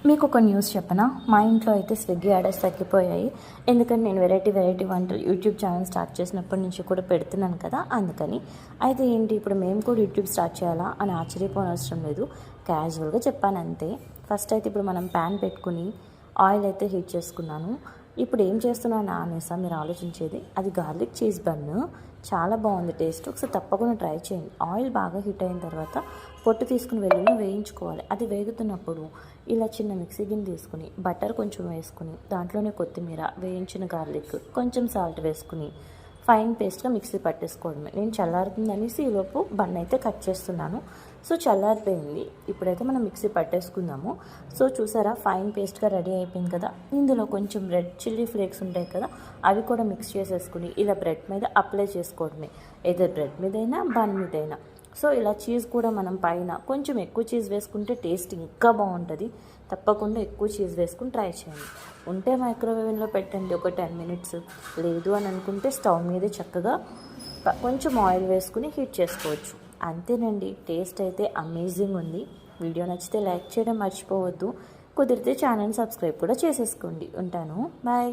మీకు ఒక న్యూస్ చెప్పనా? మా ఇంట్లో అయితే స్విగ్గీ ఆర్డర్స్ తగ్గిపోయాయి. ఎందుకంటే నేను వెరైటీ వంటలు యూట్యూబ్ ఛానల్ స్టార్ట్ చేసినప్పటి నుంచి కూడా పెడుతున్నాను కదా, అందుకని. అయితే ఏంటి, ఇప్పుడు మేము కూడా యూట్యూబ్ స్టార్ట్ చేయాలా అని ఆశ్చర్యపోనవసరం లేదు. క్యాజువల్గా చెప్పాను అంతే. ఫస్ట్ అయితే ఇప్పుడు మనం ప్యాన్ పెట్టుకుని ఆయిల్ అయితే హీట్ చేసుకున్నాను. ఇప్పుడు ఏం చేస్తున్నాను అనేసా మీరు ఆలోచించేది? అది గార్లిక్ చీజ్ బన్ను. చాలా బాగుంది టేస్ట్. ఒకసారి తప్పకుండా ట్రై చేయండి. ఆయిల్ బాగా హీట్ అయిన తర్వాత పొట్టు తీసుకుని వెల్లుల్లి వేయించుకోవాలి. అది వేగుతున్నప్పుడు ఇలా చిన్న మిక్సీ గిన్నె తీసుకుని బటర్ కొంచెం వేసుకుని దాంట్లోనే కొత్తిమీర, వేయించిన గార్లిక్, కొంచెం సాల్ట్ వేసుకుని ఫైన్ పేస్ట్గా మిక్సీ పట్టేసుకోవడమే. నేను చల్లారుతుంది అనేసి ఈలోపు బన్ అయితే కట్ చేస్తున్నాను. సో చల్లారిపోయింది. ఇప్పుడైతే మనం మిక్సీ పట్టేసుకుందాము. సో చూసారా, ఫైన్ పేస్ట్గా రెడీ అయిపోయింది కదా. ఇందులో కొంచెం రెడ్ చిల్లీ ఫ్లేక్స్ ఉంటాయి కదా, అవి కూడా మిక్స్ చేసేసుకుని ఇలా బ్రెడ్ మీద అప్లై చేసుకోవడమే. ఏదో బ్రెడ్ మీదైనా బన్ మీదైనా. సో ఇలా చీజ్ కూడా మనం పైన కొంచెం ఎక్కువ చీజ్ వేసుకుంటే టేస్ట్ ఇంకా బాగుంటుంది. తప్పకుండా ఎక్కువ చీజ్ వేసుకుని ట్రై చేయండి. ఉంటే మైక్రోవేవ్లో పెట్టండి ఒక 10 మినిట్స్. లేదు అని అనుకుంటే స్టవ్ మీదే చక్కగా కొంచెం ఆయిల్ వేసుకుని హీట్ చేసుకోవచ్చు. అంతేనండి. టేస్ట్ అయితే అమేజింగ్ ఉంది. వీడియో నచ్చితే లైక్ చేయడం మర్చిపోవద్దు. కుదిరితే ఛానల్ సబ్స్క్రైబ్ కూడా చేసేసుకోండి. ఉంటాను. బాయ్.